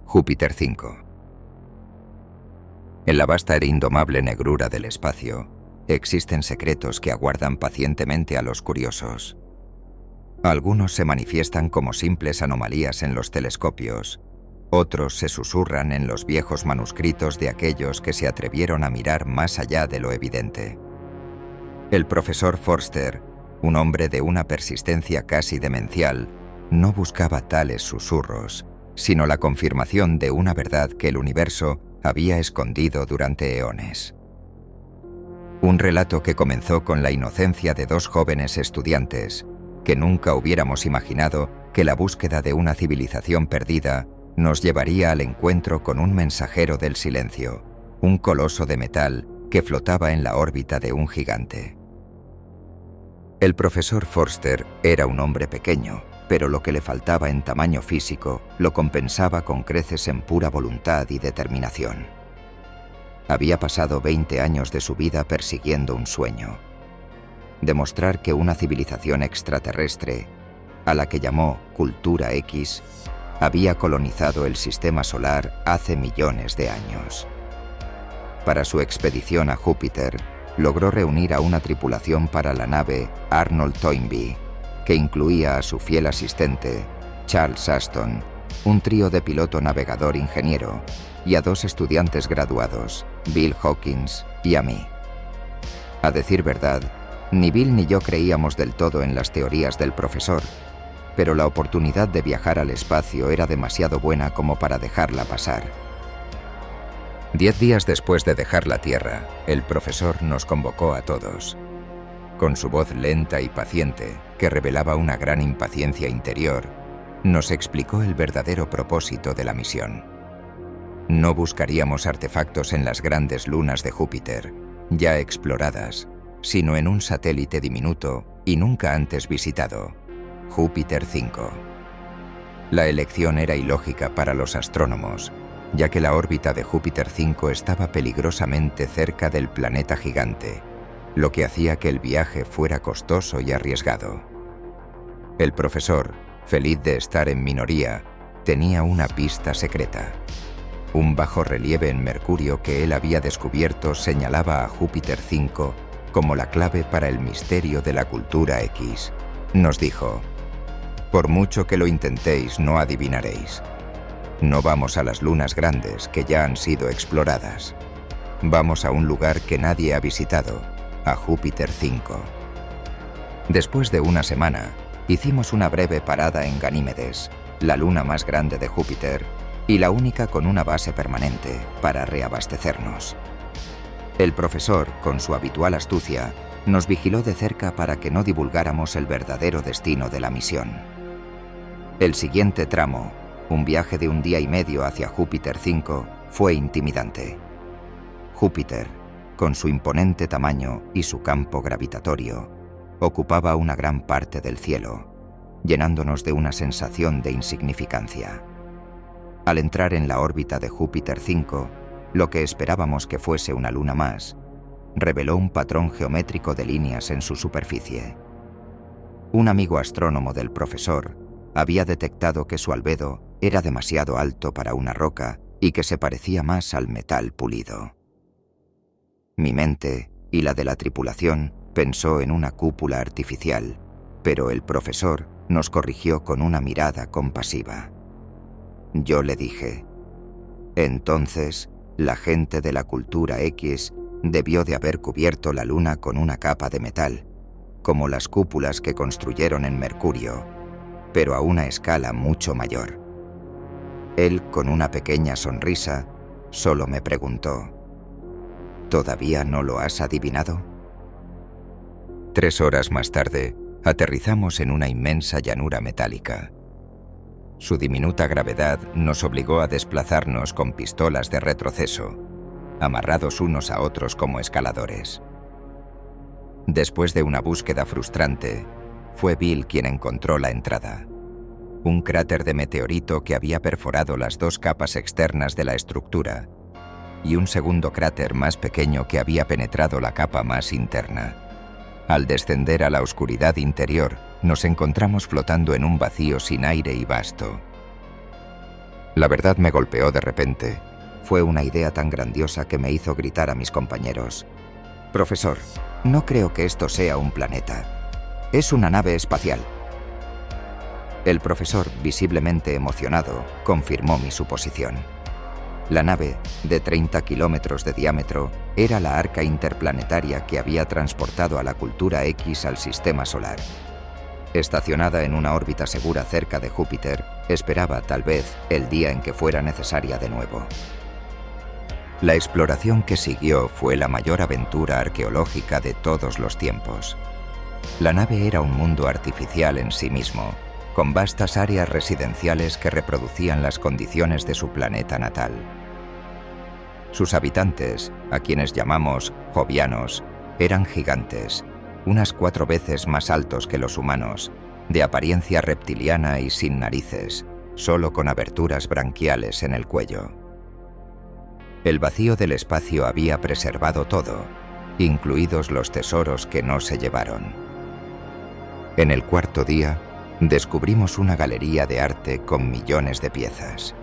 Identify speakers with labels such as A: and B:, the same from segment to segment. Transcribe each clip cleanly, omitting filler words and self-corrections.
A: Júpiter 5. En la vasta e indomable negrura del espacio, existen secretos que aguardan pacientemente a los curiosos. Algunos se manifiestan como simples anomalías en los telescopios, otros se susurran en los viejos manuscritos de aquellos que se atrevieron a mirar más allá de lo evidente. El profesor Forster, un hombre de una persistencia casi demencial, no buscaba tales susurros, sino la confirmación de una verdad que el universo había escondido durante eones. Un relato que comenzó con la inocencia de dos jóvenes estudiantes, que nunca hubiéramos imaginado que la búsqueda de una civilización perdida nos llevaría al encuentro con un mensajero del silencio, un coloso de metal que flotaba en la órbita de un gigante. El profesor Forster era un hombre pequeño, pero lo que le faltaba en tamaño físico lo compensaba con creces en pura voluntad y determinación. Había pasado 20 años de su vida persiguiendo un sueño: demostrar que una civilización extraterrestre, a la que llamó Cultura X, había colonizado el sistema solar hace millones de años. Para su expedición a Júpiter, logró reunir a una tripulación para la nave Arnold Toynbee, que incluía a su fiel asistente, Charles Aston, un trío de piloto-navegador-ingeniero, y a dos estudiantes graduados, Bill Hawkins y a mí. A decir verdad, ni Bill ni yo creíamos del todo en las teorías del profesor, pero la oportunidad de viajar al espacio era demasiado buena como para dejarla pasar. 10 días después de dejar la Tierra, el profesor nos convocó a todos. Con su voz lenta y paciente, que revelaba una gran impaciencia interior, nos explicó el verdadero propósito de la misión. No buscaríamos artefactos en las grandes lunas de Júpiter, ya exploradas, sino en un satélite diminuto y nunca antes visitado, Júpiter 5. La elección era ilógica para los astrónomos, ya que la órbita de Júpiter 5 estaba peligrosamente cerca del planeta gigante, lo que hacía que el viaje fuera costoso y arriesgado. El profesor, feliz de estar en minoría, tenía una pista secreta. Un bajorrelieve en Mercurio que él había descubierto señalaba a Júpiter 5 como la clave para el misterio de la Cultura X. Nos dijo: «Por mucho que lo intentéis, no adivinaréis. No vamos a las lunas grandes que ya han sido exploradas. Vamos a un lugar que nadie ha visitado, a Júpiter 5». Después de una semana, hicimos una breve parada en Ganímedes, la luna más grande de Júpiter y la única con una base permanente, para reabastecernos. El profesor, con su habitual astucia, nos vigiló de cerca para que no divulgáramos el verdadero destino de la misión. El siguiente tramo, un viaje de 1 día y medio hacia Júpiter 5, fue intimidante. Júpiter, con su imponente tamaño y su campo gravitatorio, ocupaba una gran parte del cielo, llenándonos de una sensación de insignificancia. Al entrar en la órbita de Júpiter 5, lo que esperábamos que fuese una luna más, reveló un patrón geométrico de líneas en su superficie. Un amigo astrónomo del profesor había detectado que su albedo era demasiado alto para una roca y que se parecía más al metal pulido. Mi mente y la de la tripulación pensó en una cúpula artificial, pero el profesor nos corrigió con una mirada compasiva. Yo le dije: «Entonces, la gente de la Cultura X debió de haber cubierto la luna con una capa de metal, como las cúpulas que construyeron en Mercurio, pero a una escala mucho mayor». Él, con una pequeña sonrisa, solo me preguntó: «¿Todavía no lo has adivinado?». 3 horas más tarde, aterrizamos en una inmensa llanura metálica. Su diminuta gravedad nos obligó a desplazarnos con pistolas de retroceso, amarrados unos a otros como escaladores. Después de una búsqueda frustrante, fue Bill quien encontró la entrada: un cráter de meteorito que había perforado las 2 capas externas de la estructura, y un segundo cráter más pequeño que había penetrado la capa más interna. Al descender a la oscuridad interior, nos encontramos flotando en un vacío sin aire y vasto. La verdad me golpeó de repente. Fue una idea tan grandiosa que me hizo gritar a mis compañeros: «Profesor, no creo que esto sea un planeta. Es una nave espacial». El profesor, visiblemente emocionado, confirmó mi suposición. La nave, de 30 kilómetros de diámetro, era la arca interplanetaria que había transportado a la cultura X al sistema solar. Estacionada en una órbita segura cerca de Júpiter, esperaba, tal vez, el día en que fuera necesaria de nuevo. La exploración que siguió fue la mayor aventura arqueológica de todos los tiempos. La nave era un mundo artificial en sí mismo, con vastas áreas residenciales que reproducían las condiciones de su planeta natal. Sus habitantes, a quienes llamamos jovianos, eran gigantes, unas 4 veces más altos que los humanos, de apariencia reptiliana y sin narices, solo con aberturas branquiales en el cuello. El vacío del espacio había preservado todo, incluidos los tesoros que no se llevaron. En el cuarto día, descubrimos una galería de arte con millones de piezas.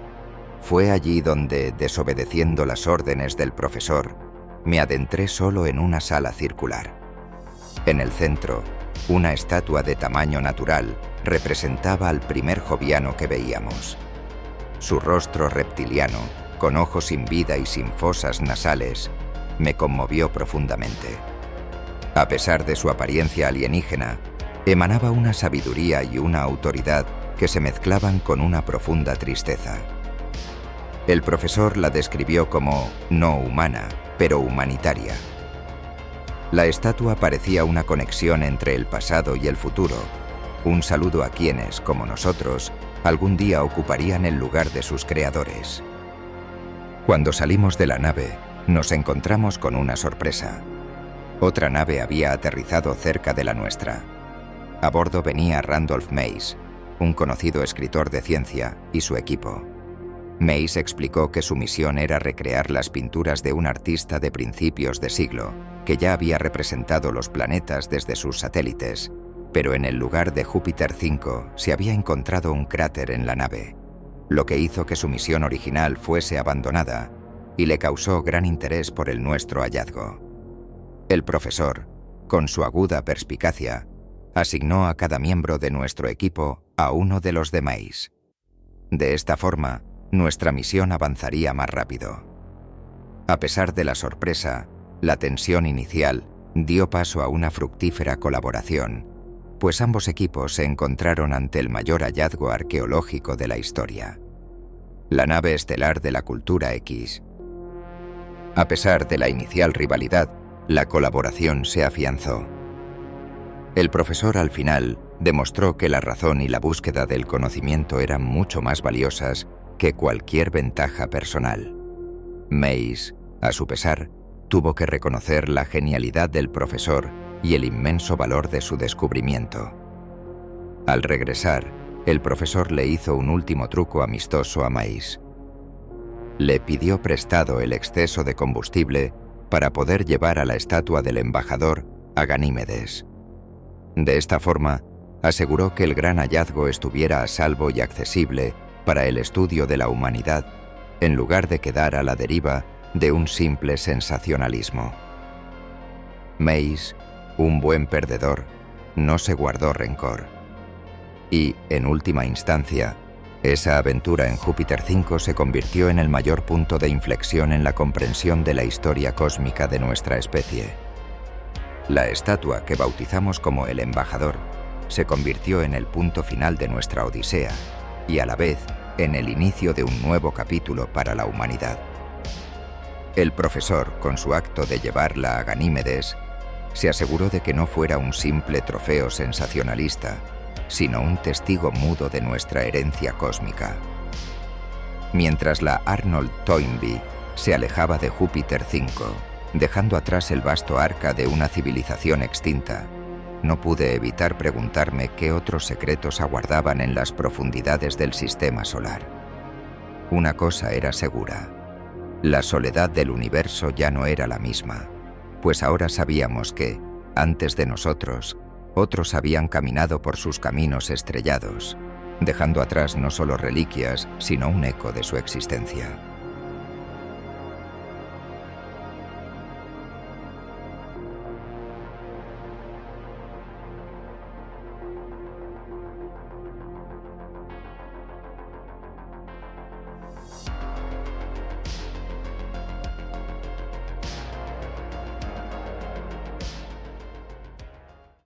A: Fue allí donde, desobedeciendo las órdenes del profesor, me adentré solo en una sala circular. En el centro, una estatua de tamaño natural representaba al primer joviano que veíamos. Su rostro reptiliano, con ojos sin vida y sin fosas nasales, me conmovió profundamente. A pesar de su apariencia alienígena, emanaba una sabiduría y una autoridad que se mezclaban con una profunda tristeza. El profesor la describió como no humana, pero humanitaria. La estatua parecía una conexión entre el pasado y el futuro, un saludo a quienes, como nosotros, algún día ocuparían el lugar de sus creadores. Cuando salimos de la nave, nos encontramos con una sorpresa. Otra nave había aterrizado cerca de la nuestra. A bordo venía Randolph Mays, un conocido escritor de ciencia, y su equipo. Mays explicó que su misión era recrear las pinturas de un artista de principios de siglo, que ya había representado los planetas desde sus satélites, pero en el lugar de Júpiter 5 se había encontrado un cráter en la nave, lo que hizo que su misión original fuese abandonada y le causó gran interés por el nuestro hallazgo. El profesor, con su aguda perspicacia, asignó a cada miembro de nuestro equipo a uno de los de Mays. De esta forma, nuestra misión avanzaría más rápido. A pesar de la sorpresa, la tensión inicial dio paso a una fructífera colaboración, pues ambos equipos se encontraron ante el mayor hallazgo arqueológico de la historia: la nave estelar de la cultura X. A pesar de la inicial rivalidad, la colaboración se afianzó. El profesor al final demostró que la razón y la búsqueda del conocimiento eran mucho más valiosas que cualquier ventaja personal. Mays, a su pesar, tuvo que reconocer la genialidad del profesor y el inmenso valor de su descubrimiento. Al regresar, el profesor le hizo un último truco amistoso a Mays. Le pidió prestado el exceso de combustible para poder llevar a la estatua del embajador a Ganímedes. De esta forma, aseguró que el gran hallazgo estuviera a salvo y accesible para el estudio de la humanidad, en lugar de quedar a la deriva de un simple sensacionalismo. Mays, un buen perdedor, no se guardó rencor. Y, en última instancia, esa aventura en Júpiter 5 se convirtió en el mayor punto de inflexión en la comprensión de la historia cósmica de nuestra especie. La estatua que bautizamos como el embajador se convirtió en el punto final de nuestra odisea y a la vez en el inicio de un nuevo capítulo para la humanidad. El profesor, con su acto de llevarla a Ganímedes, se aseguró de que no fuera un simple trofeo sensacionalista, sino un testigo mudo de nuestra herencia cósmica. Mientras la Arnold Toynbee se alejaba de Júpiter 5, dejando atrás el vasto arca de una civilización extinta, no pude evitar preguntarme qué otros secretos aguardaban en las profundidades del sistema solar. Una cosa era segura: la soledad del universo ya no era la misma, pues ahora sabíamos que, antes de nosotros, otros habían caminado por sus caminos estrellados, dejando atrás no solo reliquias, sino un eco de su existencia.